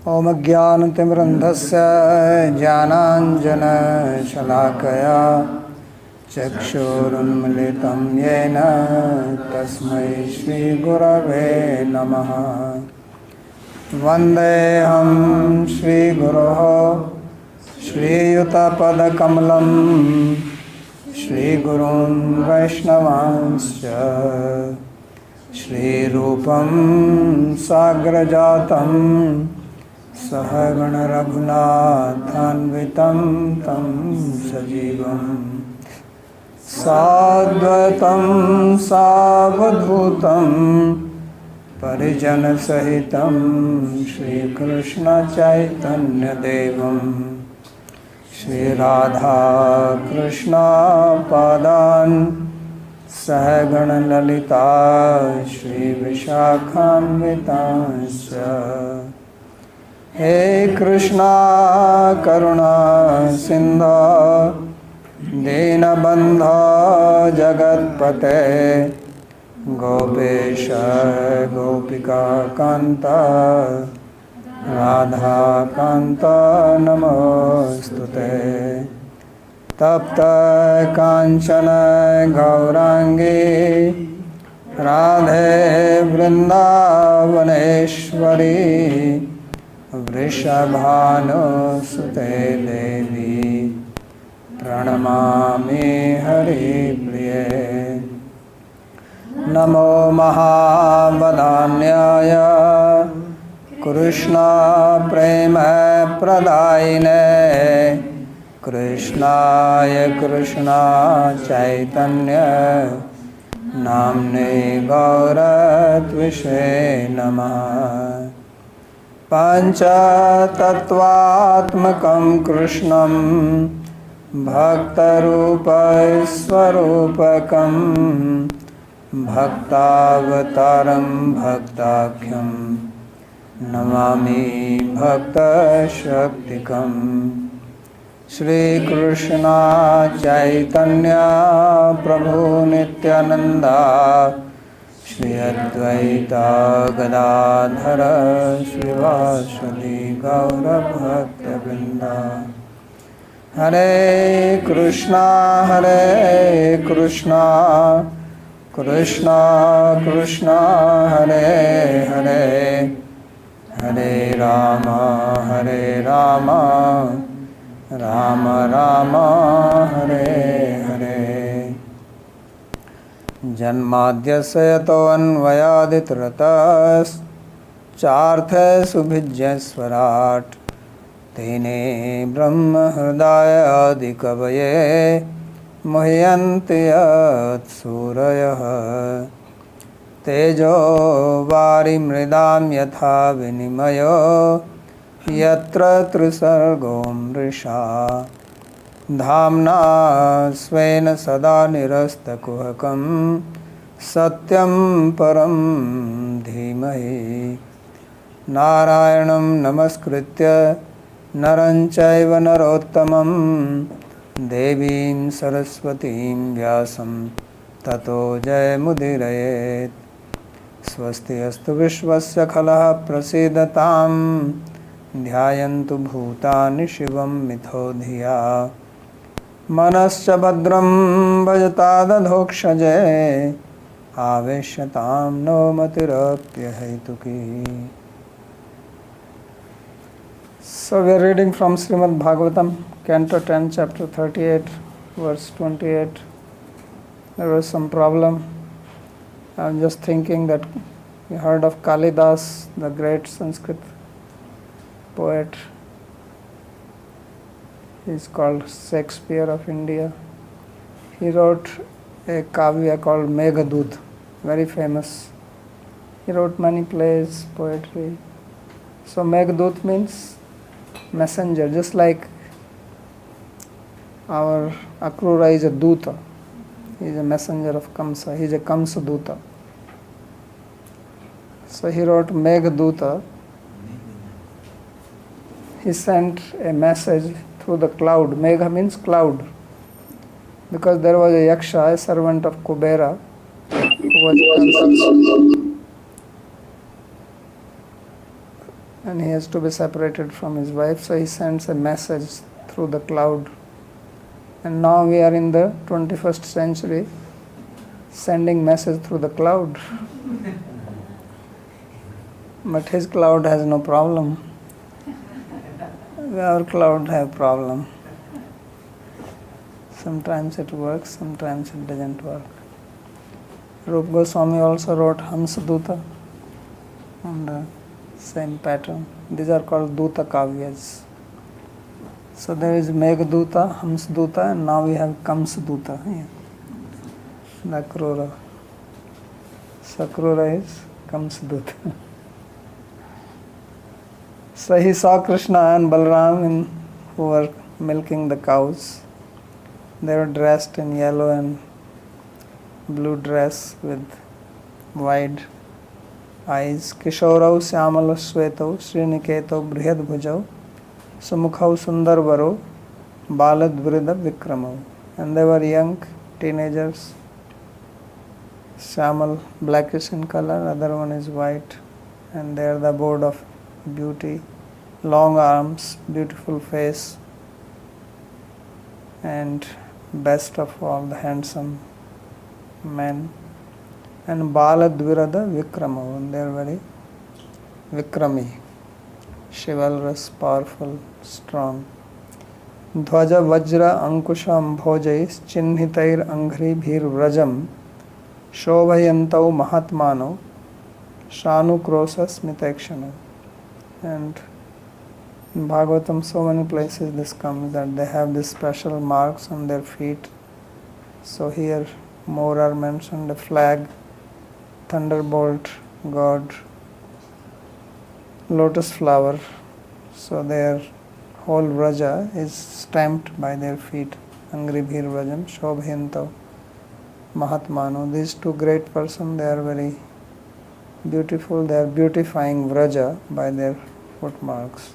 ॐ ज्ञानतिमिरन्धस्य ज्ञानाञ्जनशलाकया चक्षुरुन्मिलितं येन तस्मै श्रीगुरवे नमः। वन्देऽहं श्रीगुरोः श्रीयुतपदकमलं श्रीगुरून् वैष्णवांश्च श्रीरूपं साग्रजातं सहगणरघुनाथान्वितं तं सजीवं साद्वैतं सावधूतं परिजनसहितं श्रीकृष्णचैतन्यदेवं श्रीराधाकृष्णपादान् सहगणललिता श्रीविशाखान्वितांश्च। हे कृष्णा करुणा सिन्धो दीनबन्धो जगत्पते गोपेश गोपिकान्त राधाकान्त नमोऽस्तुते। तप्त कांचन गौरांगी राधे वृंदावनेश्वरी वृषभानुसुते देवी प्रणमामि हरिप्रिये। नमो महावदान्याय कृष्ण प्रेम प्रदायिने कृष्णाय कृष्णा चैतन्य नाम्ने गौरत्विषे नमः। पञ्चतत्त्वात्मकं कृष्णं भक्तरूपस्वरूपकं भक्तावतारं भक्ताख्यं नमामि भक्तशक्तिकम्। श्री कृष्ण चैतन्य प्रभु नित्यानंदा श्री अद्वैता गदाधर श्रीवासुदेव गौरभक्तवृंदा। हरे कृष्णा कृष्णा कृष्णा हरे हरे हरे राम राम राम हरे हरे। जन्माद्यस्य यतोऽन्वयादितरतश्चार्थेषुभिज्ञस्वराट् तेने ब्रह्महृदायादिकवये मुह्यन्ति यत्सूरयः। तेजो वारिमृदां यथा विनिमयो यत्र त्रिसर्गो मृषा धाम्ना स्वेन सदा निरस्तकुहकं सत्यं परं धीमहि। नारायणं नमस्कृत्य नरं चैव नरोत्तमं देवीं सरस्वतीं व्यासं ततो जयमुदीरयेत्। स्वस्ति अस्तु विश्वस्य खलः प्रसीदताम् ध्यायन्तु भूतानि शिवं मिथो धिया। मनश्च भद्रं भजतादधोक्षजे आवेश्यतां no मतिरप्यहैतुकी। So we are reading from Śrīmad Bhāgavatam, Canto 10, chapter 38, verse 28. There was some problem. I'm just thinking that we heard of Kalidas, the great Sanskrit poet. He's called Shakespeare of India. He wrote a kavya called Meghdut, very famous. He wrote many plays, poetry. So Meghdut means messenger, just like our Akrura is a Duta. He is a messenger of Kamsa. He is a Kamsa Duta. So he wrote Meghdut. He sent a message through the cloud. Megha means cloud. Because there was a Yaksha, a servant of Kubera, who was and he has to be separated from his wife, so he sends a message through the cloud. And now we are in the 21st century, sending message through the cloud. But his cloud has no problem. Our cloud have problem. Sometimes it works, sometimes it doesn't work. Rupa Goswami also wrote Hamsaduta on the same pattern. These are called Duta Kavyas. So there is Meghaduta, Hamsaduta, and now we have Kamsaduta. Yeah. The Akrura. Sakrura is Kamsaduta. So he saw Krishna and Balaram who were milking the cows. They were dressed in yellow and blue dress with wide eyes. Kishorau Syamala Svetau Sriniketo Brihad Bhujau Sumukhau Sundarvaro Balad Vrida Vikramau. And they were young teenagers. Syamal, blackish in color, other one is white, and they are the abode of beauty, long arms, beautiful face, and best of all, the handsome men. And Baladvirada Vikrama, and they are very Vikrami, chivalrous, powerful, strong. Dhvaja Vajra Ankusha Ambhojais Chinnhitair Anghri Bhir Vrajam Shobhayantau Mahatmano Shanu Krosa Smitakshana. And in Bhagavatam, so many places this comes that they have these special marks on their feet. So here more are mentioned: the flag, thunderbolt, god, lotus flower. So their whole Vraja is stamped by their feet. Angribhir Vrajam, Shobhyantav, Mahatmano. These two great persons, they are very beautiful. They are beautifying Vraja by their footmarks.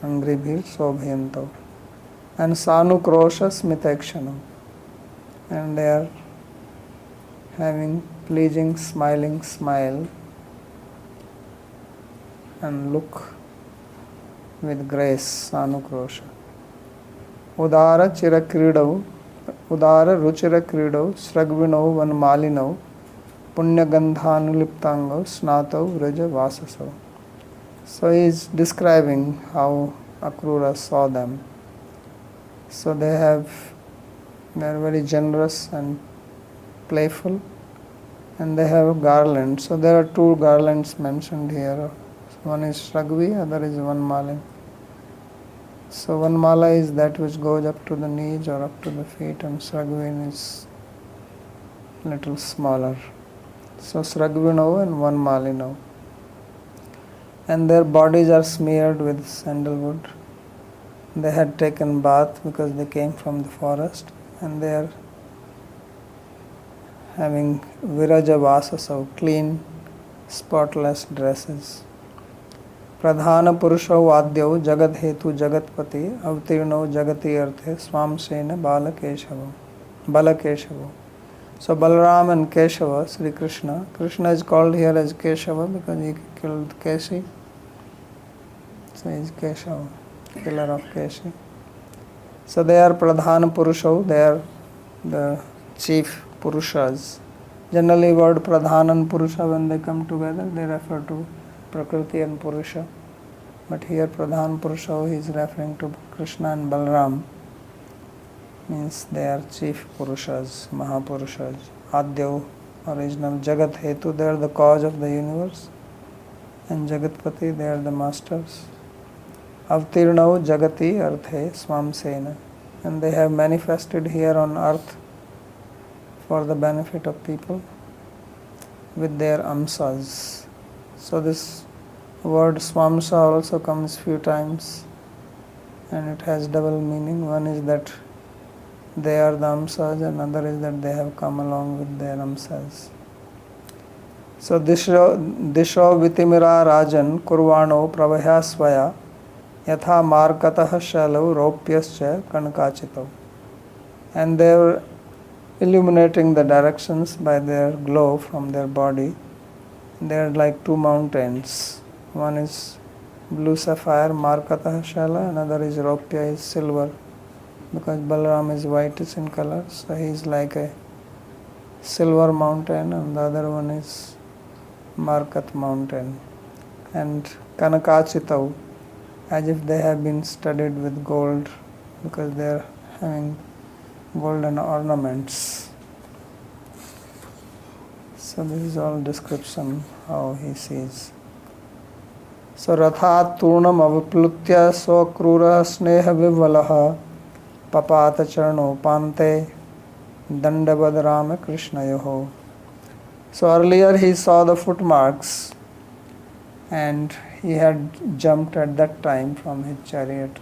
Angribhir Shobhyantav. And Sanu Krosha Smitakshanam. And they are having pleasing, smiling smile and look with grace. Sanu Krosha. Udara Chirakridau, Udara Ruchira Kridau, Sragvinau Vanmalinau, Punyagandhanuliptango, Snatau Vraja Vasasau. So he is describing how Akrura saw them. So they are very generous and playful, and they have garlands. So there are two garlands mentioned here. One is Shragvi, other is Vanmalin. So Vanmala is that which goes up to the knees or up to the feet, and Sragvin is little smaller. So Sragvinau and Vanmalinau. And their bodies are smeared with sandalwood. They had taken bath because they came from the forest, and they are having Viraja Vasasau, clean, spotless dresses. Pradhana Purushau Adyau Jagat Hetu Jagatpati Avtirnau Jagati Arthe Swamsena Balakeshava. So Balaram and Keshava, Sri Krishna. Krishna is called here as Keshava because he killed Keshi. So he is Keshava, killer of Keshi. So they are Pradhana Purushau, they are the chief Purushas. Generally word Pradhana and Purusha, when they come together, they refer to Prakriti and Purusha. But here Pradhan Purusha, he is referring to Krishna and Balaram. Means they are chief Purushas, Mahapurushas. Adyav, original. Jagat Hetu, they are the cause of the universe. And Jagatpati, they are the masters. Avtirnau Jagati Arthe Swamsena. And they have manifested here on earth for the benefit of people with their amsas. So this word Swamsa also comes few times, and it has double meaning. One is that they are the amsas, and another is that they have come along with their amsas. So Disho Vitimira Rajan Kurvano Pravahya Swaya Yatha Markatah Shalau Ropyascha Kanakachitav. And they were illuminating the directions by their glow from their body. They are like two mountains. One is blue sapphire, Markatah Shala, another is Ropya, is silver. Because Balaram is whitish in color, so he is like a silver mountain, and the other one is Markat mountain. And Kanakachitau, as if they have been studded with gold, because they are having golden ornaments. So this is all description how he sees. So Rathat Turnam Avaplutya Swakrura Sneha Vivalaha Papata Charno Pante Dandavad Rama Krishna Yoho. So earlier he saw the footmarks and he had jumped at that time from his chariot.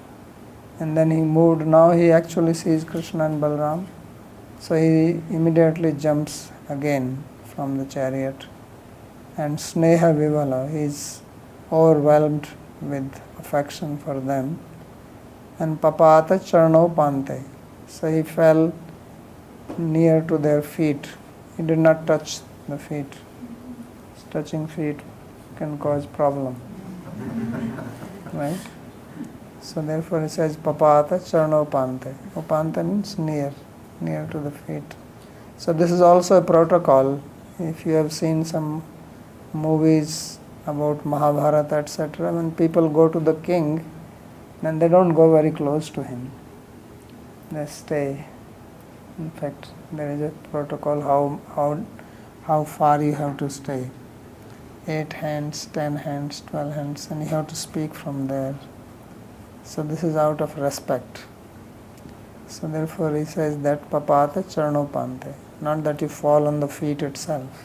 And then he moved, now he actually sees Krishna and Balaram. So he immediately jumps again from the chariot. And Sneha Vivala, he is overwhelmed with affection for them. And Papata Charno Pante, so he fell near to their feet. He did not touch the feet. Touching feet can cause problem. Right? So therefore he says Papata Charno Pante. Upante means near to the feet. So this is also a protocol. If you have seen some movies about Mahabharata, etc., when people go to the king, then they don't go very close to him. They stay. In fact, there is a protocol how far you have to stay. 8 hands, 10 hands, 12 hands, and you have to speak from there. So this is out of respect. So therefore he says that Papata Charno Pante, not that you fall on the feet itself.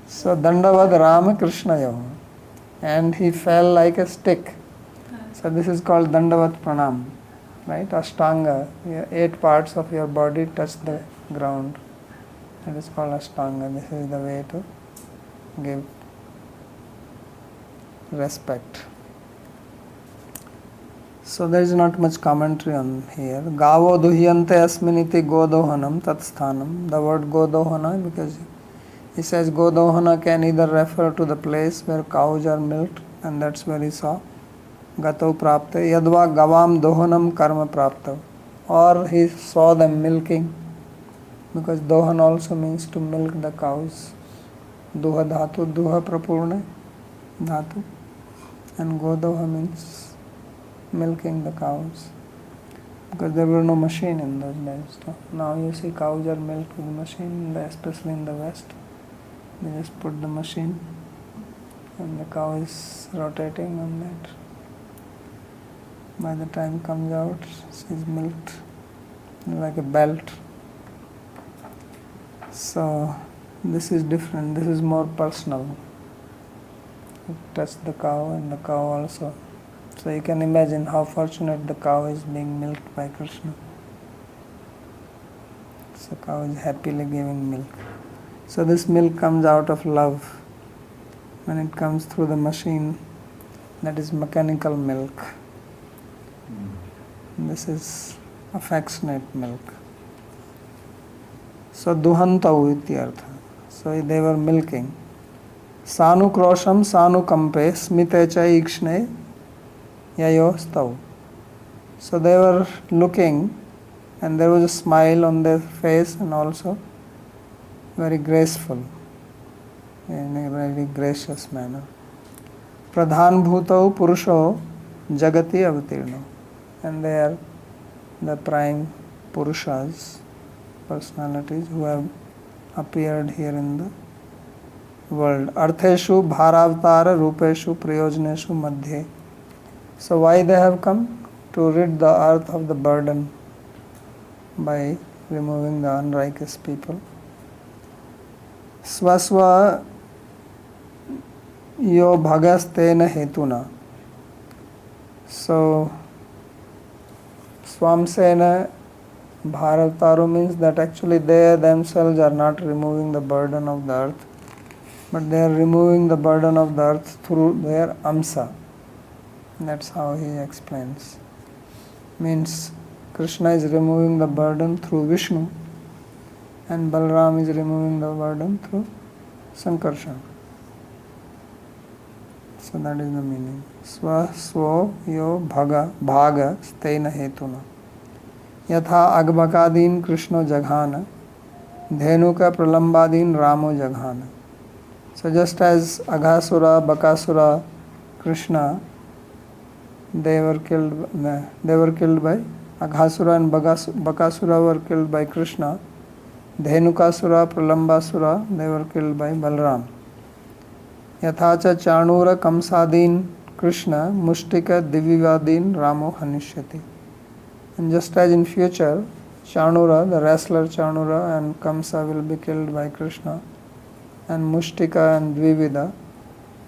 So Dandavad Rama Krishna Yoga, and he fell like a stick. So this is called Dandavat Pranam, right? Ashtanga, 8 parts of your body touch the ground. That is called Ashtanga. This is the way to give respect. So there is not much commentary on here. Gavo duhyante asminiti godohanam tatsthanam. The word godohana, because he says godohana can either refer to the place where cows are milked, and that's where he saw gato prapte, yadva gavam dohanam karma prapta, or he saw them milking, because dohan also means to milk the cows. Duha dhatu, duha prapurna dhatu, and godoha means milking the cows, because there were no machine in those days. So now you see cows are milked with machine, especially in the West. They just put the machine and the cow is rotating on that. By the time comes out, she's milked like a belt. So this is different, this is more personal. You touch the cow and the cow also. So you can imagine how fortunate the cow is being milked by Krishna. So cow is happily giving milk. So this milk comes out of love. When it comes through the machine, that is mechanical milk. This is affectionate milk. So duhantau ityartha. So they were milking. Sanu krosham sanu kampe smite cha ikshne yayostau. So they were looking, and there was a smile on their face, and also very graceful, in a very gracious manner. Pradhan bhutau purusho jagati avatirno. And they are the prime purushas, personalities who have appeared here in the world. Artheshu bharavatara rupeshu prayojneshu madhye. So why they have come? To rid the earth of the burden by removing the unrighteous people. Swaswa yo bhagastena hetuna. So Swamsena Bharataru means that actually they themselves are not removing the burden of the earth, but they are removing the burden of the earth through their amsa. That's how he explains. Means Krishna is removing the burden through Vishnu, and Balaram is removing the burden through Sankarshan. So that is the meaning. Swa svo yo bhaga stena hetuna. Yatha agbakadin Krishna jaghana. Dhenuka pralambadin Ramo jaghana. So just as Aghasura, Bakasura, Krishna, they were killed by Aghasura and Bakasura were killed by Krishna. Dhenukasura, Pralambasura, they were killed by Balram. Yathacha Chanura Kamsadin Krishna Mushtika Divivadin Ramo Hanishyati. And just as in future, Chanura, the wrestler Chanura and Kamsa will be killed by Krishna, and Mushtika and Dvivida,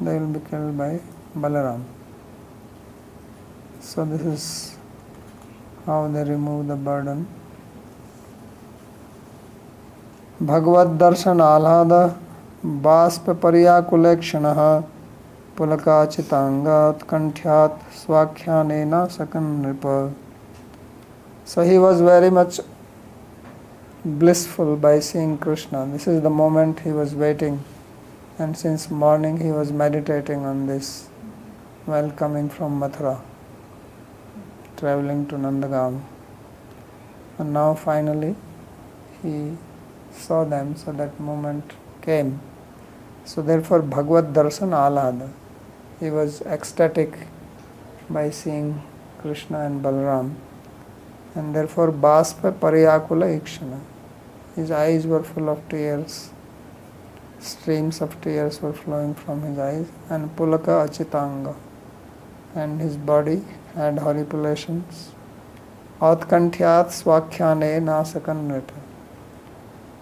they will be killed by Balaram. So this is how they remove the burden. Bhagavad darshan alhada baspa paryakulekshanaha pulakachitangat kanthyat swakhyanena sakanripa. So he was very much blissful by seeing Krishna. This is the moment he was waiting, and since morning he was meditating on this while coming from Mathura, traveling to Nandagam. And now finally he saw them, so that moment came. So therefore Bhagavad darshan alhada. He was ecstatic by seeing Krishna and Balaram. And therefore baspa paryakula ikshana. His eyes were full of tears. Streams of tears were flowing from his eyes. And pulaka achitanga. And his body had horripilation. Atkanthyat swakhyane nasakan nrita.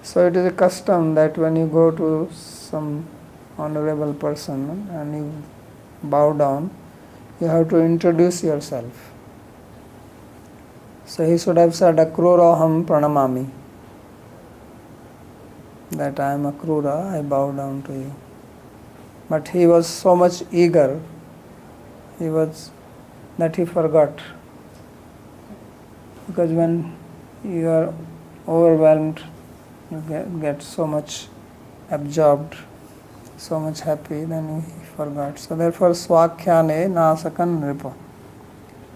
So it is a custom that when you go to some honorable person and you bow down, you have to introduce yourself. So he should have said Akruroham pranamami. That I am Akrura, I bow down to you. But he was so much eager, that he forgot. Because when you are overwhelmed, you get so much absorbed, so much happy, then he forgot. So therefore swakhyane nasakan nripa.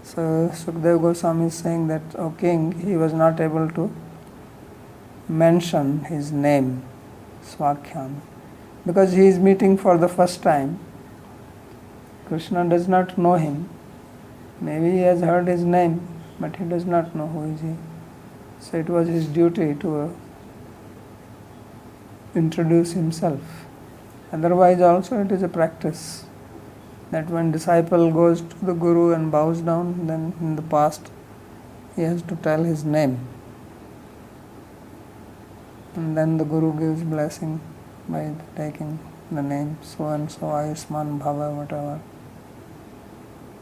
So Sukdev Goswami is saying that, O king, he was not able to mention his name, Swakhyan, because he is meeting for the first time. Krishna does not know him. Maybe he has heard his name, but he does not know who is he. So it was his duty to introduce himself. Otherwise also it is a practice that when disciple goes to the Guru and bows down, then in the past he has to tell his name. And then the Guru gives blessing by taking the name, so and so, Ayushman Bhava, whatever.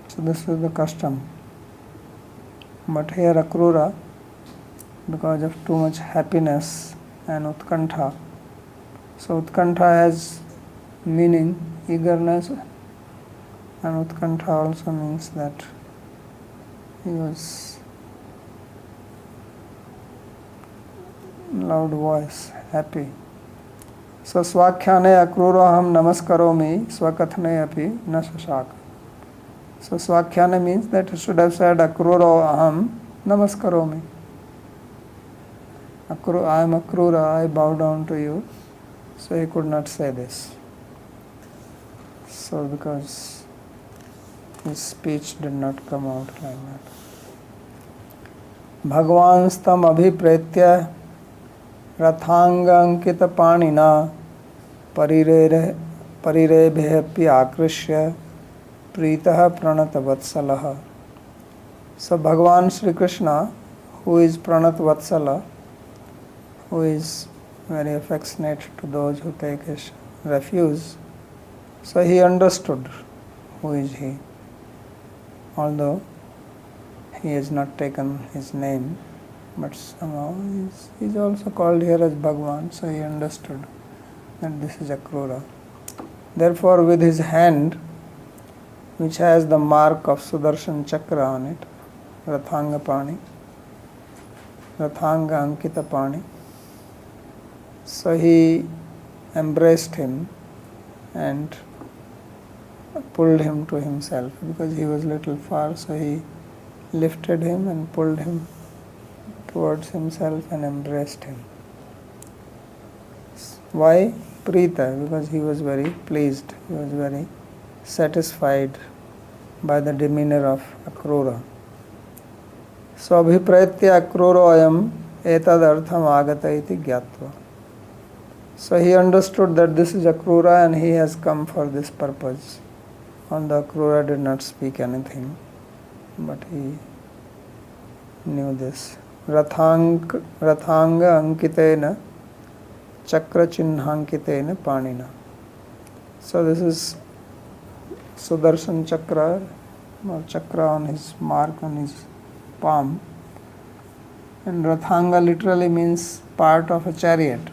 So this is the custom. But here Akrura, because of too much happiness and Utkantha, so Utkantha has meaning eagerness, and Utkantha also means that he was loud voice, happy. So Swakhyane Akruroham Namaskaromi Swakathane api na shashaka. So Swakhyane means that he should have said Akruroham Namaskaromi. I am Akrura, I bow down to you. So he could not say this. So because his speech did not come out like that. Bhagavan stam abhipretya rathanga panina parirebhyapi akrishya pritah pranata vatsalah. So Bhagavan Sri Krishna, who is Pranat Vatsala, who is very affectionate to those who take his refuge, so he understood who is he. Although he has not taken his name, but somehow he is also called here as Bhagavan, so he understood that this is Akrura. Therefore, with his hand, which has the mark of Sudarshan Chakra on it, Rathanga Pani, Rathanga Ankita Pani, so he embraced him and pulled him to himself, because he was little far, so he lifted him and pulled him towards himself and embraced him. Why? Prita, because he was very pleased, he was very satisfied by the demeanor of Akrura. So abhiprayatya akruro ayam etadartham agata iti gyatva. So he understood that this is Akrura and he has come for this purpose. Although Akrura did not speak anything, but he knew this. Rathanga ankitena chakra chinnhankitena panina. So this is Sudarshan chakra, or chakra on his mark on his palm. And Rathanga literally means part of a chariot.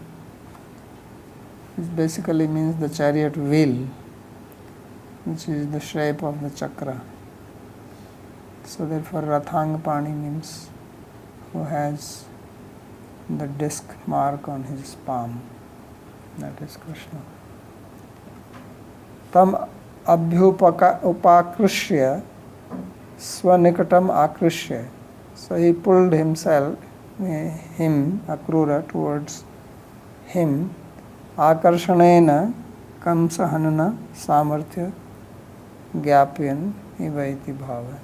It basically means the chariot wheel, which is the shape of the chakra. So therefore Rathanga Pani means who has the disc mark on his palm. That is Krishna. Tam abhyupakrushya swanikatam akrishya. So he pulled him, Akrura, towards him. Akarshanena kamsahanana samarthya gyapyan ivaiti bhava.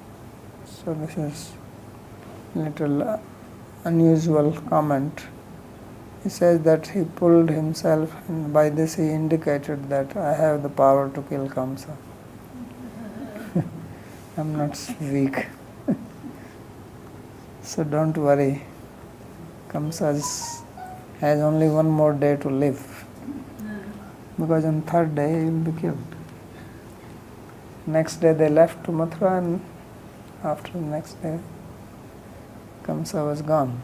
So this is little unusual comment. He says that he pulled himself, and by this he indicated that I have the power to kill Kamsa. I'm not weak. So don't worry. Kamsa has only one more day to live, because on third day he will be killed. Next day they left to Mathura, and after the next day Kamsa was gone.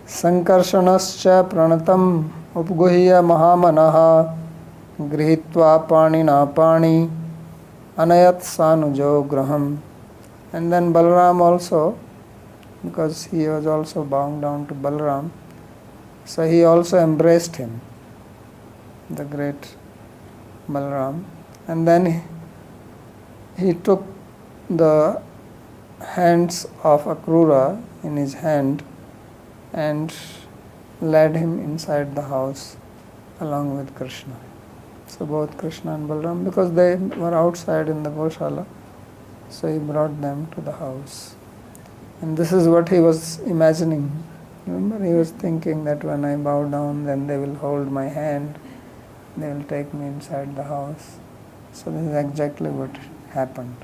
Sankarshanascha pranatam upguhya mahamanaha grihitva panina pani anayat sanujo graham. And then Balaram also, because he was also bowing down to Balaram, so he also embraced him, the great Balaram. And then he took the hands of Akrura in his hand and led him inside the house along with Krishna. So both Krishna and Balaram, because they were outside in the Goshala, so he brought them to the house. And this is what he was imagining. Remember, he was thinking that when I bow down, then they will hold my hand, they will take me inside the house. So this is exactly what happened.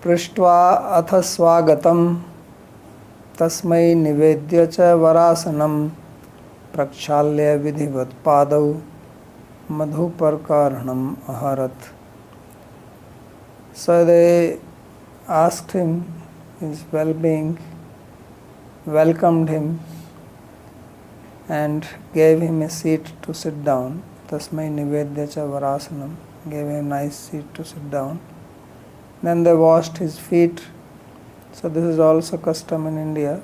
Prishtva atha swagatam tasmai nivedya cha varasanam prakshaalya vidhivat padau madhuparkaranam aharat. So they asked him his well-being, welcomed him, and gave him a seat to sit down. Tasmai nivedya cha varasanam, gave him a nice seat to sit down. Then they washed his feet. So this is also custom in India,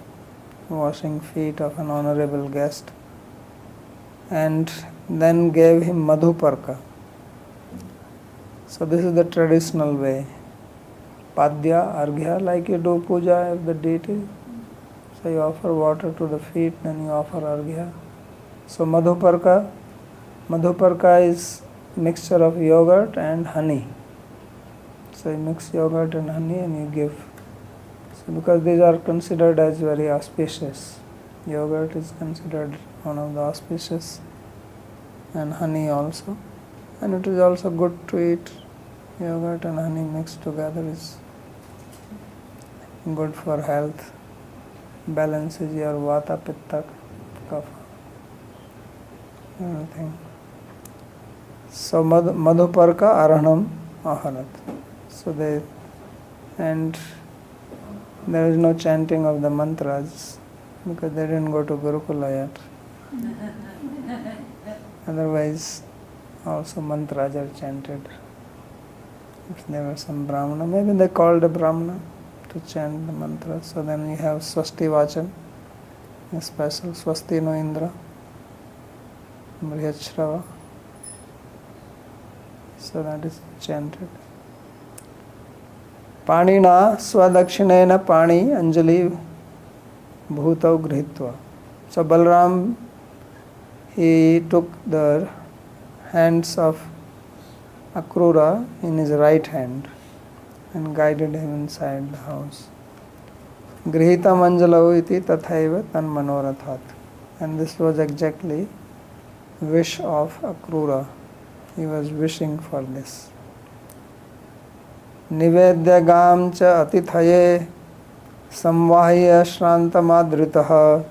washing feet of an honorable guest. And then gave him madhuparka. So this is the traditional way. Padya, arghya, like you do puja of the deity. So you offer water to the feet, then you offer arghya. So madhuparka is mixture of yogurt and honey. So you mix yogurt and honey and you give. So because these are considered as very auspicious. Yogurt is considered one of the auspicious, and honey also. And it is also good to eat. Yogurt and honey mixed together is good for health. Balances your vata, pitta, kapha, everything. So madhuparka aranam aharat. So and there is no chanting of the mantras because they didn't go to Gurukula yet. Otherwise, also mantras are chanted. If there was some Brahmana, maybe they called a Brahmana to chant the mantra. So then you have Swasti Vachan, a special Swasti no Indra, Brihachrava. So that is chanted. Panina Swadakshinena Pani Anjali Bhutau Grihitva. So Balram, he took the hands of Akrura in his right hand and guided him inside the house. Grihitam Anjalau iti tathaiva tan manorathat. And this was exactly wish of Akrura. He was wishing for this. Nivedya gam cha atithaye samvahya shrantamadritaha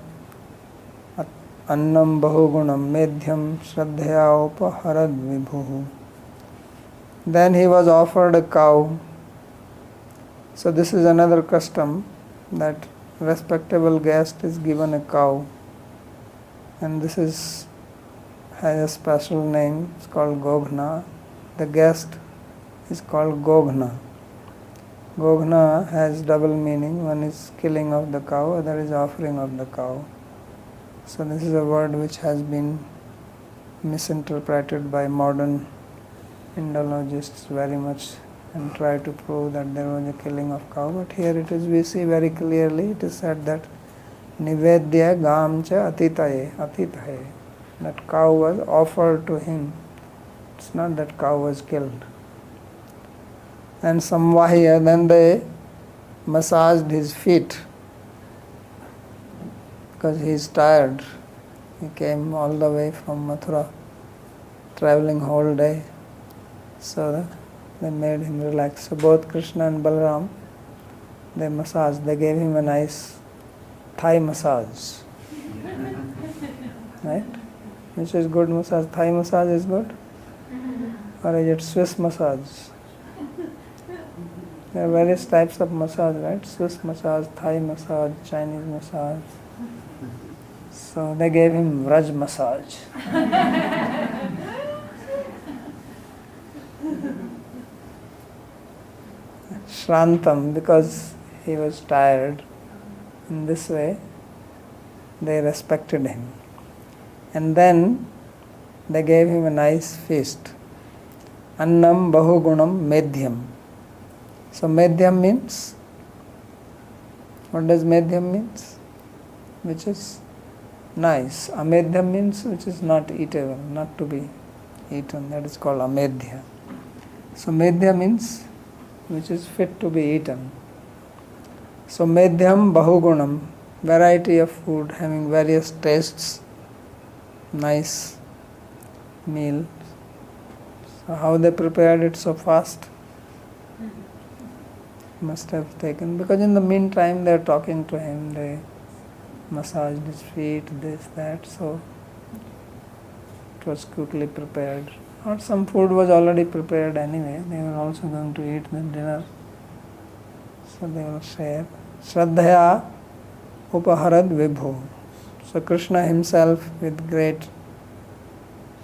annam bahugunam medhyam shraddhaya upaharad vibhuhu. Then he was offered a cow. So this is another custom, that respectable guest is given a cow, and this has a special name. It's called Goghna. The guest is called Goghna. Goghna has double meaning. One is killing of the cow, other is offering of the cow. So this is a word which has been misinterpreted by modern Indologists very much and try to prove that there was a killing of cow. But here it is, we see very clearly, it is said that Nivedya gam cha atitaye. That cow was offered to him. It's not that cow was killed. And Samvahya, then they massaged his feet because he is tired. He came all the way from Mathura, traveling whole day. So they made him relax. So both Krishna and Balaram, they massaged. They gave him a nice thigh massage. Right? Which is good massage? Thigh massage is good? Or is it Swiss massage? There are various types of massage, right? Swiss massage, Thai massage, Chinese massage. So they gave him Vraj massage. Shrantam, because he was tired. In this way, they respected him. And then they gave him a nice feast. Annam bahugunam medhyam. So medhyam means, what does medhyam means? Which is nice. Amedhyam means which is not eatable, not to be eaten. That is called amedhya. So medhya means which is fit to be eaten. So medhyam bahugunam, variety of food having various tastes, nice meal. So how they prepared it so fast? Must have taken, because in the meantime they are talking to him, they massaged his feet, this, that, so it was quickly prepared. Or some food was already prepared anyway, they were also going to eat the dinner, so they will share. Shraddhaya upaharad vibhu. So Krishna himself with great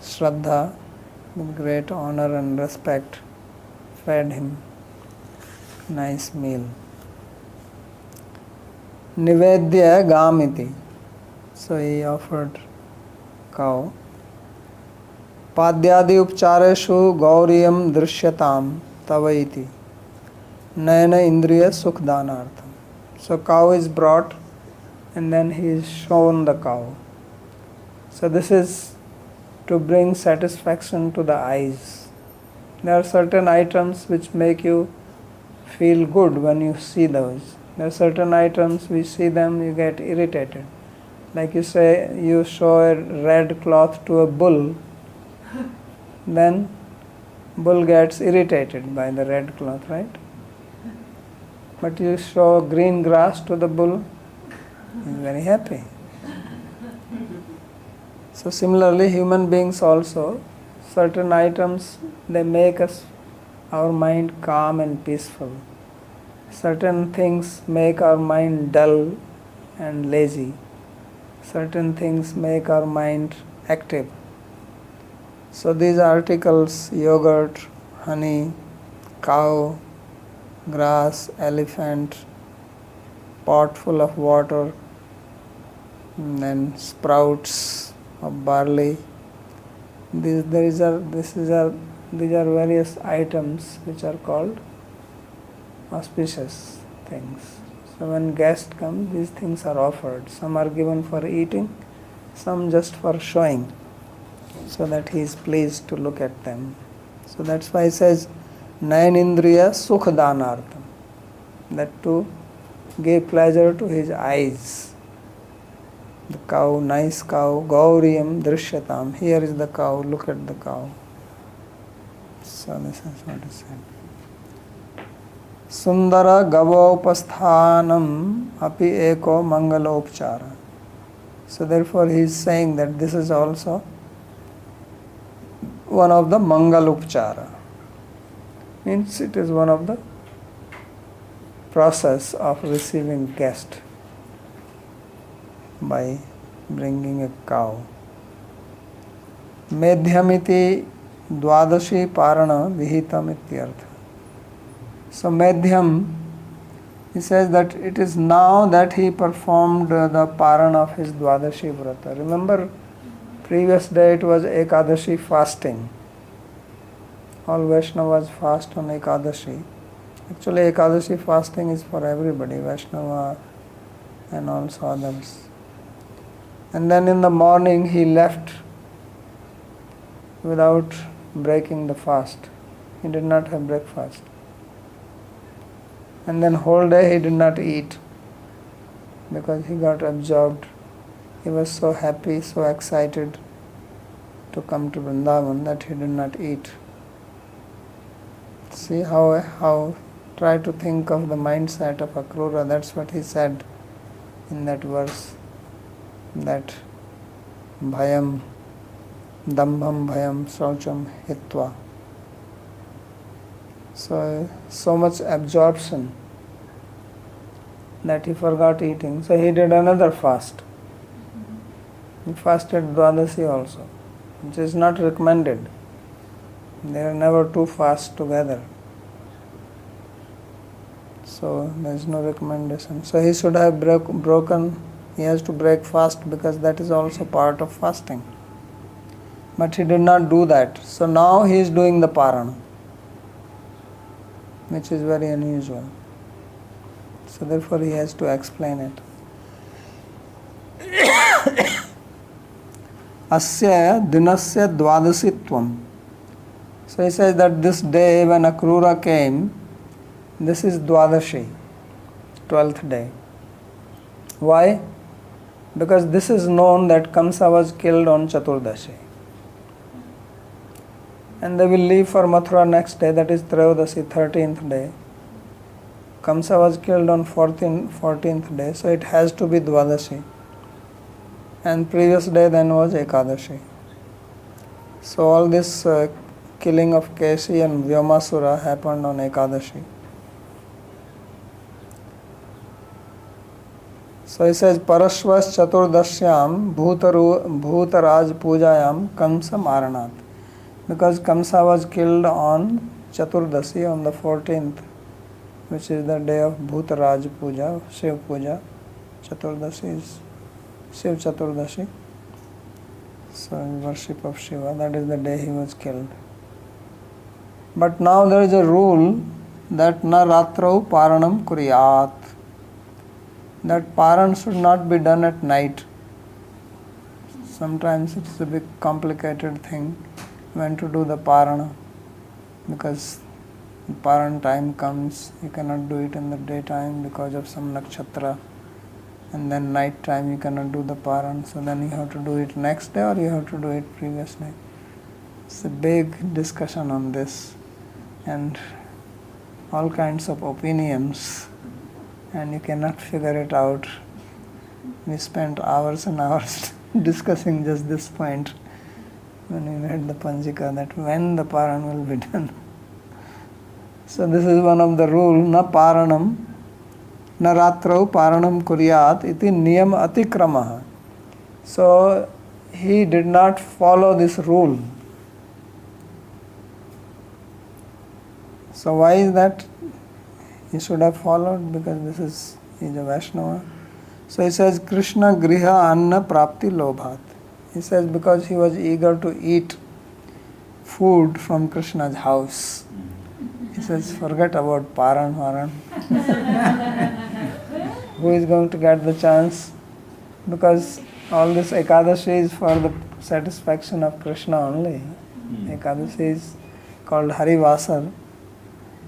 shraddha, with great honor and respect, fed him nice meal. Nivedya gamiti. So he offered cow. Padyadi upchareshu gauriyam drishyatam tavaiti. Nayana indriya sukdanartham. So cow is brought and then he is shown the cow. So this is to bring satisfaction to the eyes. There are certain items which make you feel good when you see those. There are certain items, we see them, you get irritated. Like you say, you show a red cloth to a bull, then bull gets irritated by the red cloth, right? But you show green grass to the bull, he is very happy. So similarly, human beings also, certain items, they make us, our mind calm and peaceful. Certain things make our mind dull and lazy. Certain things make our mind active. So these articles, yogurt, honey, cow, grass, elephant, pot full of water, and then sprouts of barley. These are various items which are called auspicious things. So when guests come, these things are offered. Some are given for eating, some just for showing, so that he is pleased to look at them. So that's why he says, Nayanindriya Sukha Danartham, that to give pleasure to his eyes. The cow, nice cow, Gauriyam Drishyatam. Here is the cow, look at the cow. So this is what is said. Sundara Gavopasthanam api eko mangalopchara. So therefore he is saying that this is also one of the mangalopchara. Means it is one of the process of receiving guest by bringing a cow. Medhyamiti dvadashi parana vihitam ityartha. So Medhyam, he says that it is now that he performed the parana of his Dvadashi Vrata. Remember, previous day it was Ekadashi fasting. All Vaishnavas fast on Ekadashi. Actually Ekadashi fasting is for everybody, Vaishnava and also others. And then in the morning he left without breaking the fast. He did not have breakfast. And then whole day he did not eat because he got absorbed. He was so happy, so excited to come to Vrindavan that he did not eat. See how try to think of the mindset of Akrura. That's what he said in that verse, that bhayam, dambham bhayam, saucham hitva. So much absorption that he forgot eating. So he did another fast. He fasted Dvadasi also, which is not recommended. There are never two fasts together. So there is no recommendation. So he should have he has to break fast because that is also part of fasting. But he did not do that. So now he is doing the parana, which is very unusual. So therefore he has to explain it. Asya dinasya dvadasitvam. So he says that this day when Akrura came, this is Dvadashi, 12th day. Why? Because this is known that Kamsa was killed on Chaturdashi. And they will leave for Mathura next day, that is Trayodasi, 13th day. Kamsa was killed on 14th day, so it has to be Dvadashi. And previous day then was Ekadashi. So all this killing of Keshi and Vyomasura happened on Ekadashi. So he says, Parashvas Chaturdashyam Bhutaraj Pujayam Kamsa Maranat. Because Kamsa was killed on Chaturdasi, on the 14th, which is the day of Bhutaraj Puja, Shiv Puja. Chaturdasi is Shiv Chaturdashi. So worship of Shiva, that is the day he was killed. But now there is a rule that na ratrau paranam kuriyat. That paran should not be done at night. Sometimes it's a big complicated thing when to do the parana, because the paran time comes, you cannot do it in the daytime because of some nakshatra, and then night time you cannot do the paran, so then you have to do it next day or you have to do it previous day. It's a big discussion on this and all kinds of opinions, and you cannot figure it out. We spent hours and hours discussing just this point when we read the Panjika, that when the paran will be done. So this is one of the rules, na paranam, na ratrau paranam kuryat iti niyam atikramaha. So he did not follow this rule. So why is that? He should have followed, because he is a Vaishnava. So he says, Krishna griha anna prapti lobhat. He says because he was eager to eat food from Krishna's house. He says, forget about Paran Varan. Who is going to get the chance? Because all this Ekadashi is for the satisfaction of Krishna only. Ekadashi is called Harivasar.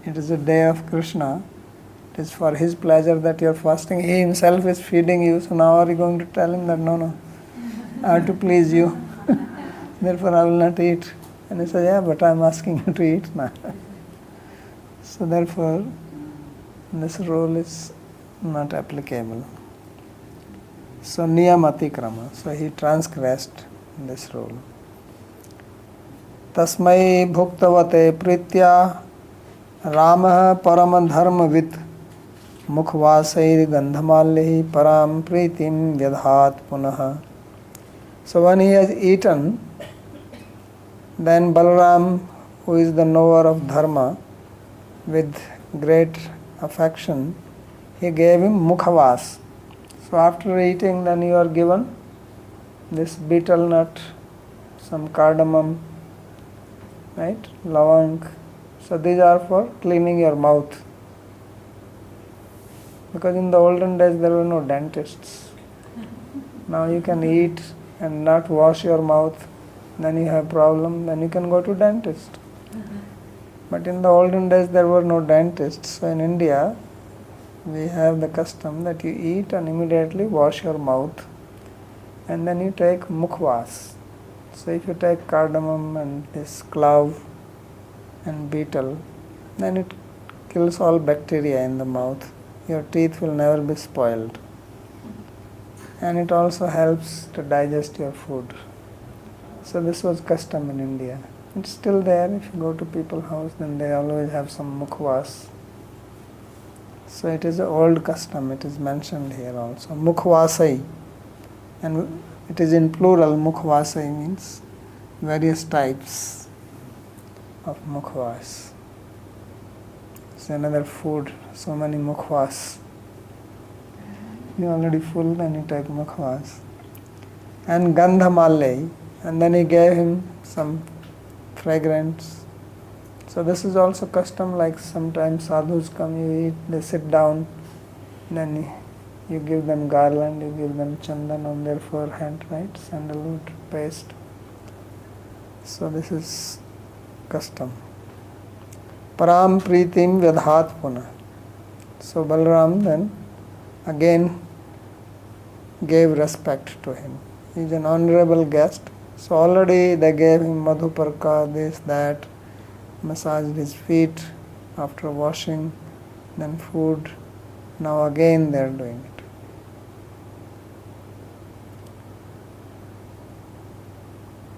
It is a day of Krishna. It is for his pleasure that you are fasting. He himself is feeding you. So now are you going to tell him that no, I have to please you. Therefore I will not eat. And he says, yeah, but I am asking you to eat now. So therefore, this rule is not applicable. So niyamatikrama. So he transgressed this rule. Tasmai bhuktavate pritya Ramah param dharmavit mukhvasair gandhamallehi param pritim vyadhat punaha. So when he has eaten, then Balaram, who is the knower of dharma, with great affection, he gave him mukhavas. So after eating, then you are given this betel nut, some cardamom, right, lavang. So these are for cleaning your mouth. Because in the olden days there were no dentists. Now you can eat and not wash your mouth, then you have problem, then you can go to dentist. But in the olden days there were no dentists. So in India we have the custom that you eat and immediately wash your mouth and then you take mukhvas. So if you take cardamom and this clove and betel, then it kills all bacteria in the mouth. Your teeth will never be spoiled. And it also helps to digest your food. So this was custom in India. It's still there. If you go to people's house, then they always have some mukhvas. So it is an old custom. It is mentioned here also. Mukhvasai. And it is in plural. Mukhvasai means various types of mukhvas. It's another food. So many mukhvas. You already full, then you take mukhvas. And gandhamallehi. And then he gave him some fragrance. So this is also custom, like sometimes sadhus come, you eat, they sit down, then you give them garland, you give them chandan on their forehead, right? Sandalwood paste. So this is custom. Param pritim vyadhat puna. So Balaram then again gave respect to him. He is an honorable guest. So already they gave him madhuparka, this, that, massaged his feet after washing, then food. Now again they are doing it.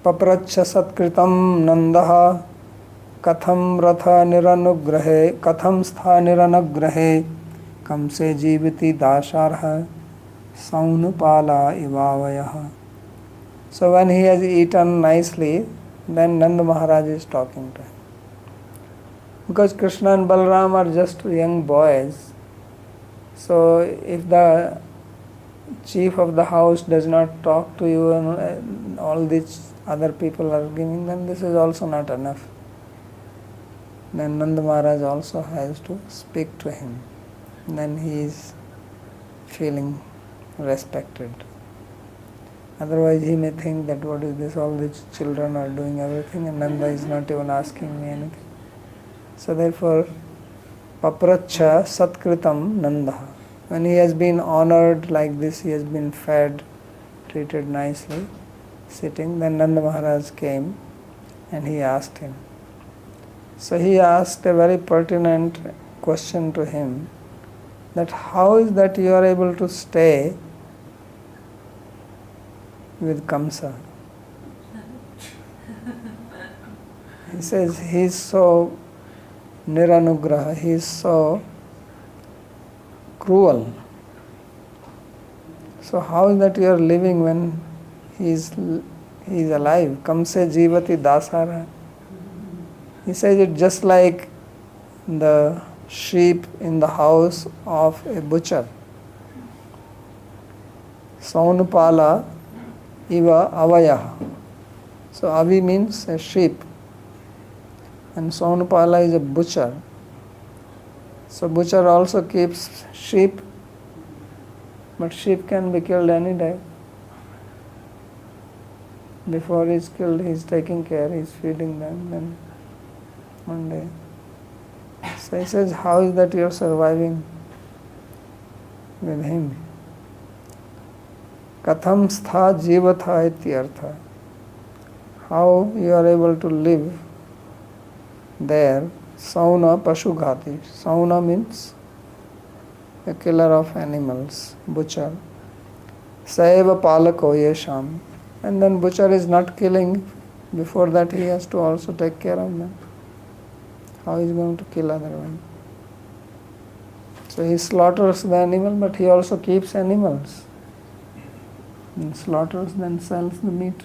Papracha satkritam nandaha katham ratha niranugrahe katham stha niranagrahe kamse jivati dasharha saunupala ivavayaha. So when he has eaten nicely, then Nanda Maharaj is talking to him. Because Krishna and Balaram are just young boys, so if the chief of the house does not talk to you and all these other people are giving, then this is also not enough. Then Nanda Maharaj also has to speak to him. Then he is feeling respected. Otherwise he may think that what is this, all these children are doing everything and Nanda is not even asking me anything. So therefore, papracha satkritam nanda. When he has been honored like this, he has been fed, treated nicely, sitting, then Nanda Maharaj came and he asked him. So he asked a very pertinent question to him, that how is that you are able to stay with Kamsa? He says he is so niranugraha, he is so cruel. So how is that you are living when he is alive? Kamse jivati dasara. He says it's just like the sheep in the house of a butcher. Saunupala iva avayah. So avi means a sheep, and Saunupala is a butcher. So butcher also keeps sheep, but sheep can be killed any day. Before he's killed, he's taking care, he's feeding them, then one day. So he says, how is that you're surviving with him? Katham stha jivatha ityartha. How you are able to live there. Sauna pashughati. Sauna means a killer of animals, butcher. Saeva palako yesham. And then butcher is not killing. Before that he has to also take care of them. How is he going to kill other one? So he slaughters the animal, but he also keeps animals. And slaughters, then sells the meat.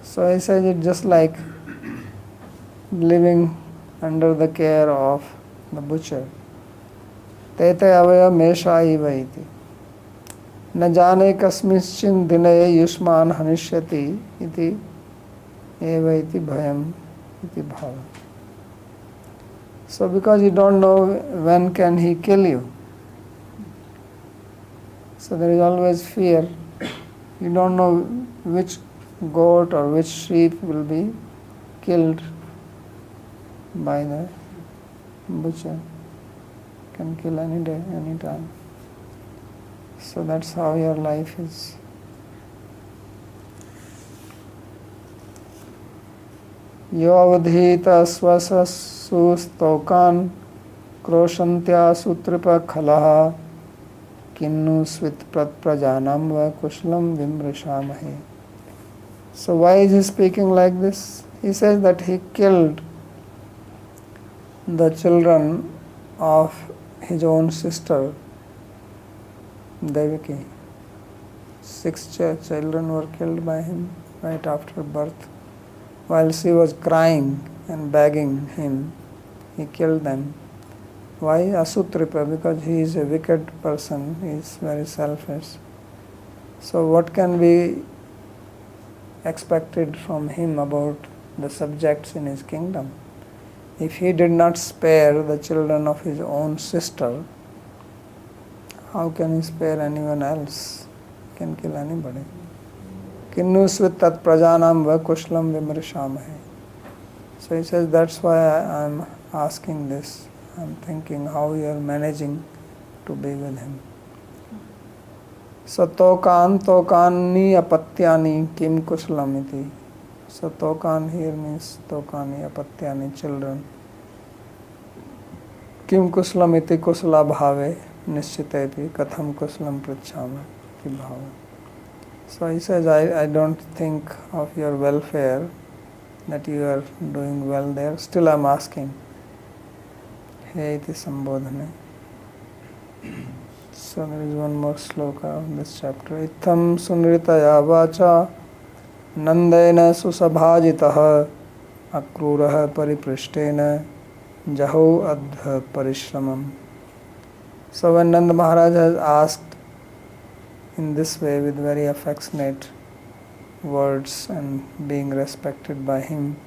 So he says it's just like living under the care of the butcher. Tete avaya mesha iva iti. न जाने कस्मिंश्चिन दिने युष्मान हनिष्यति इति एव इति भयम इति भाव. So because you don't know when can he kill you, so there is always fear. You don't know which goat or which sheep will be killed by the butcher. Can kill any day, any time. So that's how your life is. Yo avadhita swasa sustokan kroshantya sutripa khalaha kinnu svit prajanam va kushlam vimrishamahe. So why is he speaking like this? He says that he killed the children of his own sister Devaki. 6 children were killed by him right after birth. While she was crying and begging him, he killed them. Why? Asutripa, because he is a wicked person, he is very selfish. So what can be expected from him about the subjects in his kingdom? If he did not spare the children of his own sister, how can he spare anyone else? He can kill anybody. Kinnu svitat prajanam va kushlam vimrishamahe. So he says, that's why I am asking this. I am thinking how you are managing to be with him. So tokan tokani apatyani kim kushlam iti. So tokan here means tokani apatyani, children. Kim kushlam iti kusla bhave. Nishchitepi katham kuslam prachama ki bhava. So he says, I don't think of your welfare, that you are doing well there. Still I am asking. He iti sambodhane. So there is one more sloka of this chapter. Itham sunritaya vacha nandena susabhajitah akrurah pariprishtena jaho adha parishramam. So when Nanda Maharaj has asked in this way with very affectionate words and being respected by him,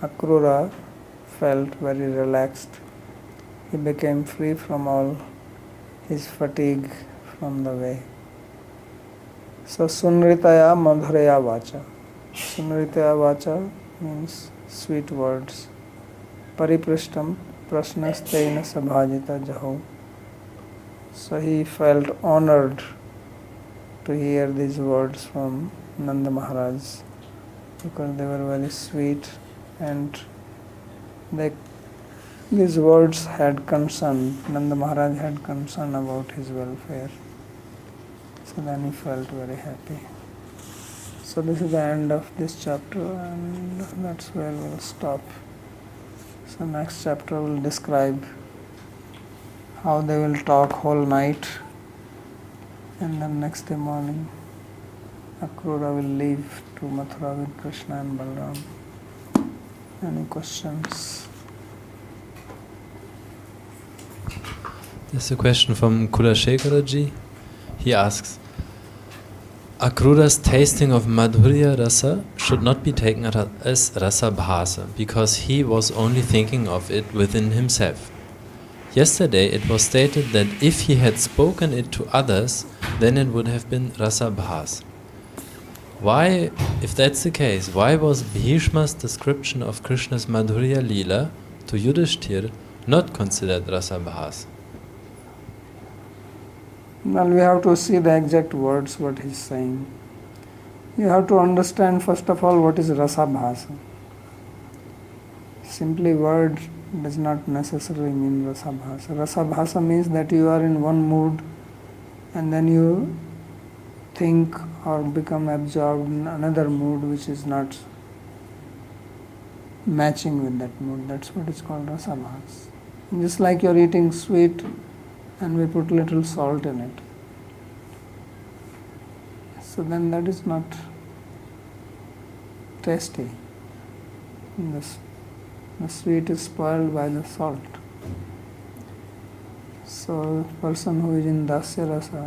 Akrura felt very relaxed. He became free from all his fatigue from the way. So Sunritaya Madhuraya Vacha. Sunritaya Vacha means sweet words. Pariprishtam prasnasteina sabhajita jaho. So he felt honored to hear these words from Nanda Maharaj, because they were very sweet and these words had concern. Nanda Maharaj had concern about his welfare. So then he felt very happy. So this is the end of this chapter, and that's where we'll stop. So next chapter will describe how they will talk whole night, and then next day morning Akrura will leave to Mathura with Krishna and Balram. Any questions? There's a question from Kulashekaraji. he asks, Akrura's tasting of Madhurya Rasa should not be taken as Rasa Bhasa, because he was only thinking of it within himself. Yesterday it was stated that if he had spoken it to others, then it would have been Rasa Bhas. Why, if that's the case, why was Bhishma's description of Krishna's Madhurya-līlā to Yudhishthira not considered Rasa Bhas? Well, we have to see the exact words what he's saying. You have to understand first of all what is Rasa Bhasa. Simply word does not necessarily mean Rasa Bhasa. Rasa Bhasa means that you are in one mood and then you think or become absorbed in another mood which is not matching with that mood. That's what is called Rasa Bhasa. Just like you're eating sweet and we put little salt in it. So then that is not tasty. The sweet is spoiled by the salt. So a person who is in Dasya Rasa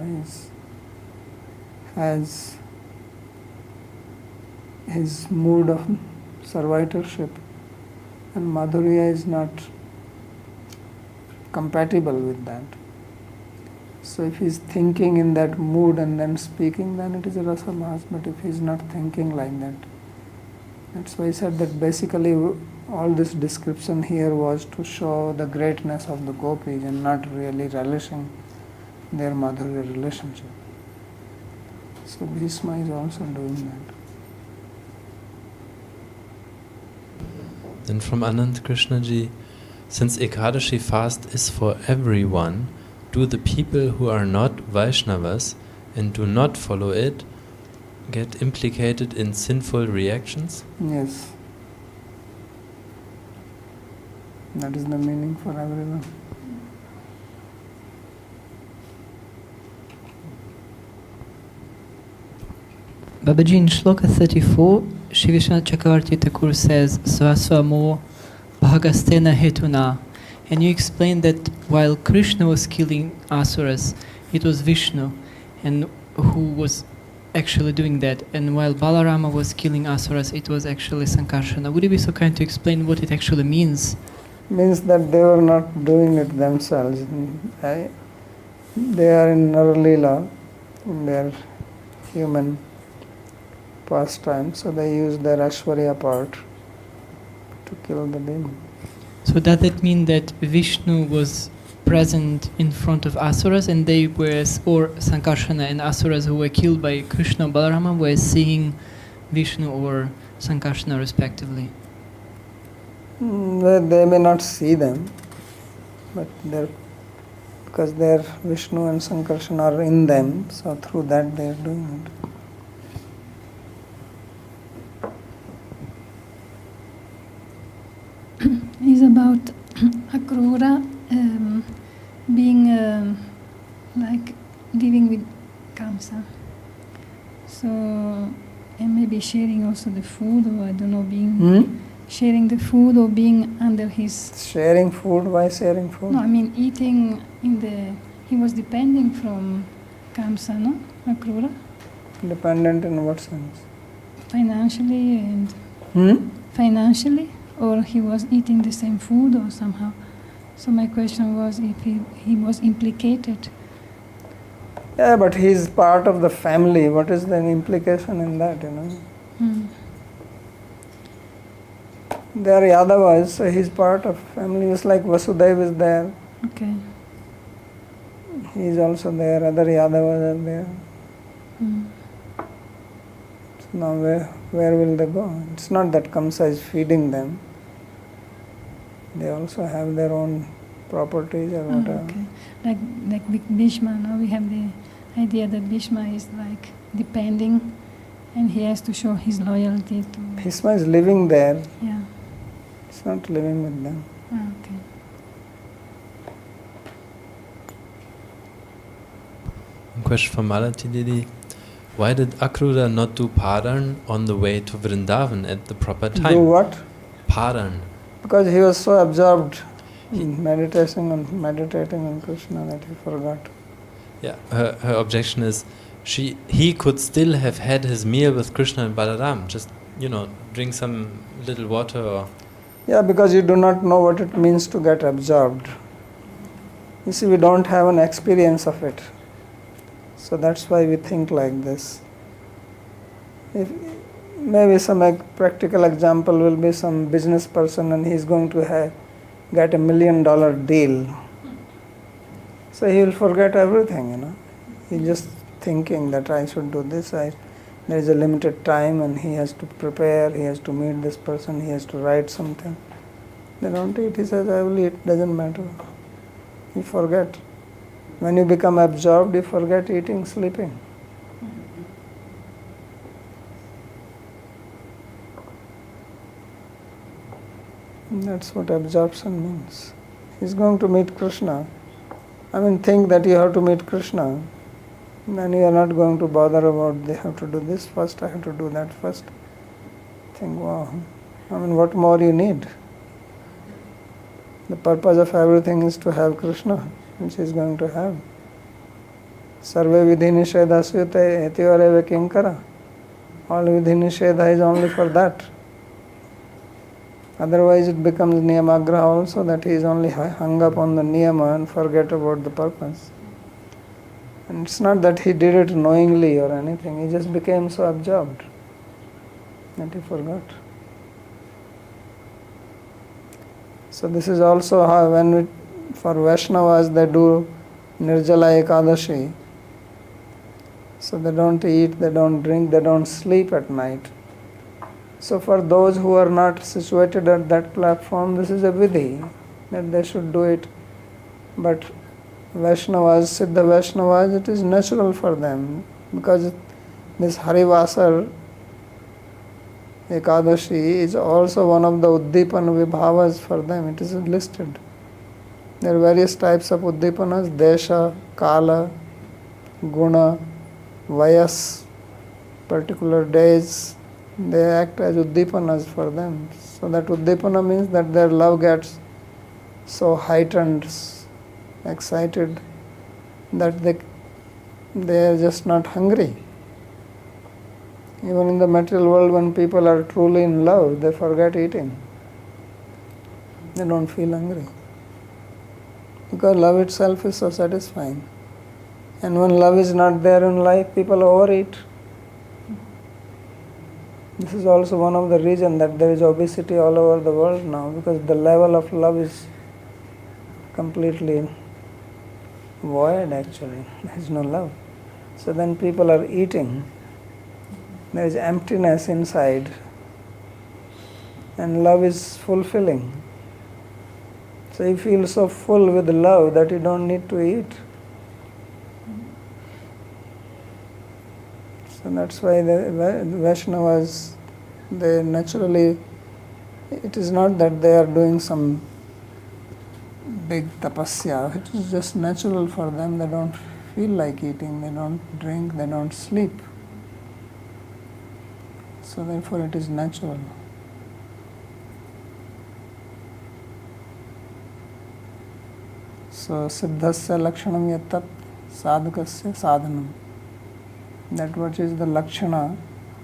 has his mood of servitorship, and Madhurya is not compatible with that. So if he is thinking in that mood and then speaking, then it is a Rasa Bhas. But if he is not thinking like that, that's why I said that basically all this description here was to show the greatness of the gopis and not really relishing their Madhurya relationship. So Bhishma is also doing that. Then from Anand Krishnaji, since Ekadashi fast is for everyone, do the people who are not Vaishnavas and do not follow it get implicated in sinful reactions? Yes. That is the meaning for everyone. Babaji, in Shloka 34, Shri Vishwanath Chakravarti Thakur says, Svasvamo Bhagastena Hetuna. And you explained that while Krishna was killing Asuras, it was Vishnu and who was actually doing that. And while Balarama was killing Asuras, it was actually Sankarsana. Would you be so kind to explain what it actually means? Means that they were not doing it themselves. They are in Rāsa-līlā, in their human pastime, so they use their Aishwarya part to kill the demon. So does that mean that Vishnu was present in front of Asuras and they were, or Sankarsana and Asuras who were killed by Krishna and Balarama were seeing Vishnu or Sankarsana respectively? They may not see them, but because their Vishnu and Sankarsana are in them, so through that they are doing it. Is about Akrura being like living with Kamsa. So, and maybe sharing also the food, or I don't know, being sharing the food or being under his... Sharing food? Why sharing food? No, I mean eating in the... He was depending from Kamsa, no? Akrura? Dependent in what sense? Financially and... Financially? Or he was eating the same food or somehow. So my question was if he was implicated. Yeah, but he is part of the family. What is the implication in that, you know? They are Yadavas, so he is part of family. Just like Vasudeva is there. Okay. He is also there. Other Yadavas are there. So now where will they go? It's not that Kamsa is feeding them. They also have their own properties or whatever. Okay. Like with Bhishma, now we have the idea that Bhishma is like depending and he has to show his loyalty to... Bhishma is living there. Yeah. He's not living with them. Okay. One question from Malati Didi. Why did Akrura not do Paran on the way to Vrindavan at the proper time? Do what? Paran. Because he was so absorbed in meditating on Krishna that he forgot. Yeah, her objection is he could still have had his meal with Krishna and Balaram, just, drink some little water or... Yeah, because you do not know what it means to get absorbed. You see, we don't have an experience of it. So that's why we think like this. If maybe some practical example will be some business person and he's going to get $1 million deal. So he will forget everything, He's just thinking that I should do this. There is a limited time and he has to prepare, he has to meet this person, he has to write something. They don't eat. He says, I will eat, doesn't matter. You forget. When you become absorbed, you forget eating, sleeping. That's what absorption means. He's going to meet Krishna. Think that you have to meet Krishna. Then you are not going to bother about, they have to do this first, I have to do that first. Think, wow, what more you need? The purpose of everything is to have Krishna, which he is going to have. Sarve vidhi nishedha suyate etivareve kinkara. All vidhi nishedha is only for that. Otherwise it becomes niyamagraha also, that he is only hung up on the niyama and forget about the purpose. And it's not that he did it knowingly or anything, he just became so absorbed that he forgot. So this is also how for Vaishnavas they do Nirjala Ekadashi. So they don't eat, they don't drink, they don't sleep at night. So for those who are not situated at that platform, this is a vidhi, that they should do it. But Vaishnavas, Siddha Vaishnavas, it is natural for them, because this Harivasar Ekadashi is also one of the Uddipana Vibhavas for them. It is listed. There are various types of Uddipanas: Desha, Kala, Guna, Vayas, particular days. They act as Uddipanas for them. So that Uddipana means that their love gets so heightened, excited, that they are just not hungry. Even in the material world, when people are truly in love, they forget eating. They don't feel hungry. Because love itself is so satisfying. And when love is not there in life, people overeat. This is also one of the reasons that there is obesity all over the world now, because the level of love is completely void actually. There is no love. So then people are eating. There is emptiness inside, and love is fulfilling. So you feel so full with love that you don't need to eat. So that's why the Vaishnavas, they naturally, it is not that they are doing some big tapasya, it is just natural for them. They don't feel like eating, they don't drink, they don't sleep. So therefore it is natural. So siddhasya lakshanam yattat sadhukasya sadhanam. That what is the lakshana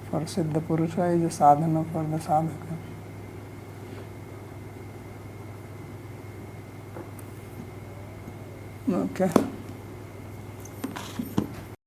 for siddha purusha is a sadhana for the sadhaka. Okay.